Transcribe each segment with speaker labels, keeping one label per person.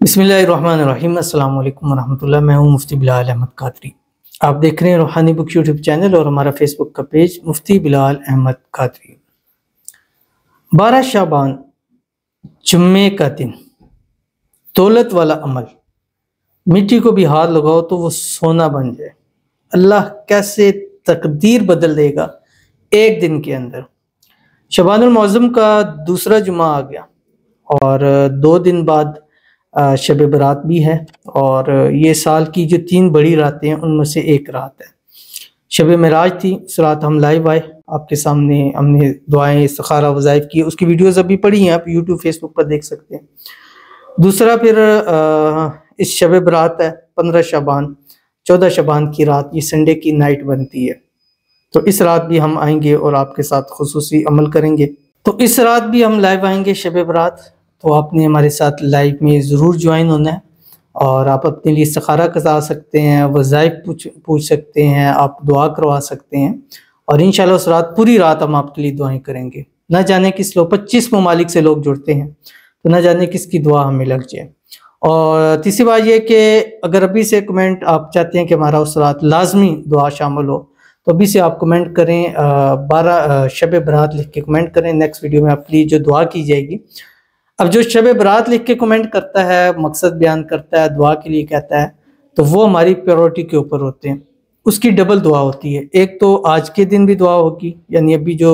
Speaker 1: बिस्मिल्लाहिर्रहमानिर्रहीम। अस्सलाम वालेकुम रहमतुल्लाह। मैं हूँ मुफ्ती बिलाल अहमद कादरी। आप देख रहे हैं रूहानी बुक्स यूट्यूब चैनल और हमारा फेसबुक का पेज मुफ्ती बिलाल अहमद कादरी। 12 शाबान जुम्मे का दिन, दौलत वाला अमल, मिट्टी को भी हाथ लगाओ तो वो सोना बन जाए। अल्लाह कैसे तकदीर बदल देगा एक दिन के अंदर। शबानुल मुअज़्ज़म का दूसरा जुमा आ गया और 2 दिन बाद शब बरात भी है और ये साल की जो 3 बड़ी रातें हैं उनमें से एक रात है। शब मेराज थी, उस रात हम लाइव आए आपके सामने, हमने दुआएं इस्तिखारा वज़ाइफ की, उसकी वीडियोज़ अभी पड़ी हैं, आप यूट्यूब फेसबुक पर देख सकते हैं। दूसरा फिर इस शब बरात है 15 शाबान, 14 शाबान की रात, ये संडे की नाइट बनती है, तो इस रात भी हम आएंगे और आपके साथ खुसूसी अमल करेंगे। तो इस रात भी हम लाइव आएंगे शब बरात, तो आपने हमारे साथ लाइव में ज़रूर ज्वाइन होना है और आप अपने लिए इस्तिखारा करा सकते हैं, वज़ाइफ पूछ सकते हैं, आप दुआ करवा सकते हैं और इंशाल्लाह उस रात पूरी रात हम आपके लिए दुआएं करेंगे। ना जाने किस लोग 25 ममालिक से लोग जुड़ते हैं, तो ना जाने किसकी दुआ हमें लग जाए। और तीसरी बात यह कि अगर अभी से कमेंट आप चाहते हैं कि हमारा उस रात लाजमी दुआ शामिल हो, तो अभी से आप कमेंट करें, 12 शब बरात लिख के कमेंट करें। नेक्स्ट वीडियो में आपके लिए जो दुआ की जाएगी, अब जो शब बरात लिख के कमेंट करता है, मकसद बयान करता है, दुआ के लिए कहता है, तो वो हमारी प्रायोरिटी के ऊपर होते हैं, उसकी डबल दुआ होती है। एक तो आज के दिन भी दुआ होगी, यानी अभी जो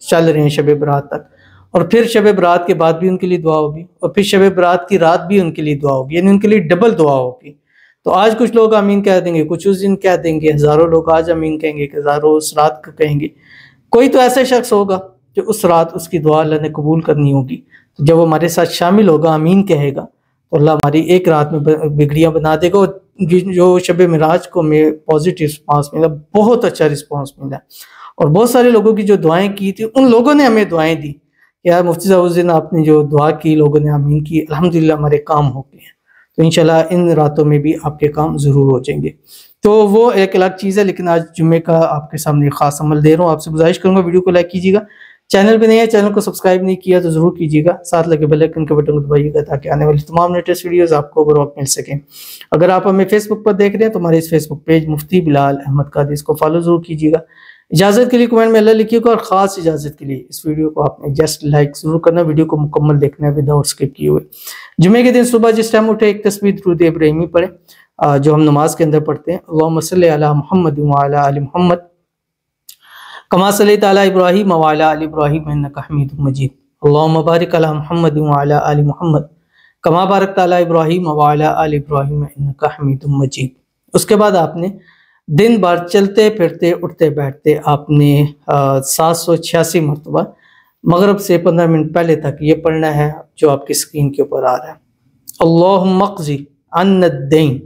Speaker 1: चल रहे हैं शब बरात तक, और फिर शब बरात के बाद भी उनके लिए दुआ होगी, और फिर शब बरात की रात भी उनके लिए दुआ होगी, यानी उनके लिए डबल दुआ होगी। तो आज कुछ लोग आमीन कह देंगे, कुछ उस दिन कह देंगे, हज़ारों लोग आज आमीन कहेंगे, हज़ारों उस रात को कहेंगे। कोई तो ऐसा शख्स होगा जो उस रात उसकी दुआ अल्लाह ने कबूल करनी होगी, तो जब वो हमारे साथ शामिल होगा, आमीन कहेगा, तो अल्लाह हमारी एक रात में बिगड़ियाँ बना देगा। और जो शब मेराज को हमें पॉजिटिव रिस्पांस मिला, बहुत अच्छा रिस्पांस मिला, और बहुत सारे लोगों की जो दुआएं की थी, उन लोगों ने हमें दुआएं दी, यार मुफ्ती साहब उस दिन आपने जो दुआ की, लोगों ने आमीन की, अल्हम्दुलिल्लाह हमारे काम हो गए हैं। तो इंशाल्लाह इन रातों में भी आपके काम ज़रूर हो जाएंगे। तो वो एक अलग चीज़ है, लेकिन आज जुम्मे का आपके सामने ख़ास अमल दे रहा हूँ। आपसे गुजारिश करूँगा वीडियो को लाइक कीजिएगा, चैनल पे नए हैं, चैनल को सब्सक्राइब नहीं किया तो ज़रूर कीजिएगा, साथ लगे बेल आइकन के बटन को दबाइएगा ताकि आने वाली तमाम लेटेस्ट वीडियोस आपको बर वक्त मिल सकें। अगर आप हमें फेसबुक पर देख रहे हैं तो हमारे इस फेसबुक पेज मुफ्ती बिलाल अहमद कादरी, इसको फॉलो ज़रूर कीजिएगा। इजाज़त के लिए कमेंट में अल्लाह लिखिएगा, और ख़ास इजाज़त के लिए इस वीडियो को आपने जस्ट लाइक ज़रूर करना, वीडियो को मुकम्मल देखना है विदाउट स्किप किए हुए। जुम्मे के दिन सुबह जिस टाइम उठे, एक तस्बीह दुरूद इब्राहिमी पढ़े, जो हम नमाज के अंदर पढ़ते हैं, अल्लाहुम्मा सल्ली अला मुहम्मद व अला आलि मुहम्मद कमा सल्लैता अला इब्राहीम व अला आलि इब्राहीम इन्नका हमीदुम मजीद। अल्लाहुम्मा बारिक अला मुहम्मद व अला आलि मुहम्मद कमा बारकता अला इब्राहीम व अला आलि इब्राहीम इन्नका हमीदुम मजीद। उसके बाद आपने दिन भर चलते फिरते उठते बैठते आपने 786 मरतबा मगरब से 15 मिनट पहले तक ये पढ़ना है जो आपकी स्क्रीन के ऊपर आ रहा है। अल्लाहुम्मा क़ज़ी अन्ना द्दैन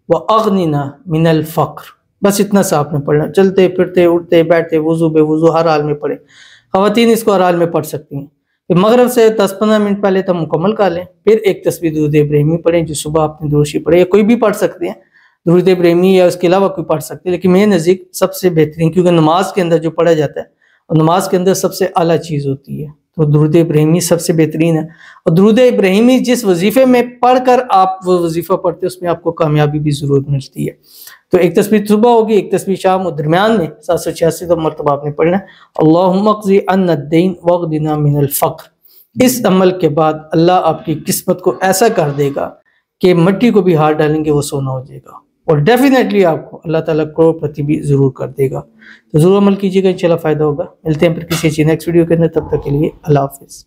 Speaker 1: व अग़निना मिनल फ़क़्र, बस इतना सा आपने पढ़ना, चलते फिरते उठते बैठते, वुज़ू बेवुज़ू हर हाल में पढ़े। ख़वातीन इसको हर हाल में पढ़ सकती हैं। फिर मगरब से 10-15 मिनट पहले तक मुकम्मल कर लें, फिर एक तस्बीह दुरूद इब्राहिमी पढ़ें, जो सुबह आपने दुरूद पढ़े, या कोई भी पढ़ सकते हैं दुरूद इब्राहिमी, या उसके अलावा कोई पढ़ सकते हैं, लेकिन मेरे नज़दीक सबसे बेहतरीन, क्योंकि नमाज के अंदर जो पढ़ा जाता है और नमाज के अंदर सबसे आला चीज़ होती है, तो दुरूद इब्राहिमी सबसे बेहतरीन है। और दुरूद इब्राहिमी जिस वजीफ़े में पढ़कर आप वो वजीफ़ा पढ़ते हैं, उसमें आपको कामयाबी भी ज़रूर मिलती है। तो एक तस्बीह सुबह होगी, एक तस्बीह शाम, और दरमियान में 786 मरतबा आपने पढ़ना है अल्लाहुम्मा क़ज़ी अन्ना द्दैन वग़निना मिनल फ़क़्र। इस अमल के बाद अल्लाह आपकी किस्मत को ऐसा कर देगा कि मिट्टी को भी हाथ डालेंगे वो सोना हो जाएगा, और डेफिनेटली आपको अल्लाह ताला करोड़पति भी ज़रूर कर देगा। तो ज़रूर अमल कीजिएगा, इंशाल्लाह फ़ायदा होगा। मिलते हैं फिर किसी अच्छी नेक्स्ट वीडियो के अंदर, तब तक के लिए अल्लाह हाफ़िज़।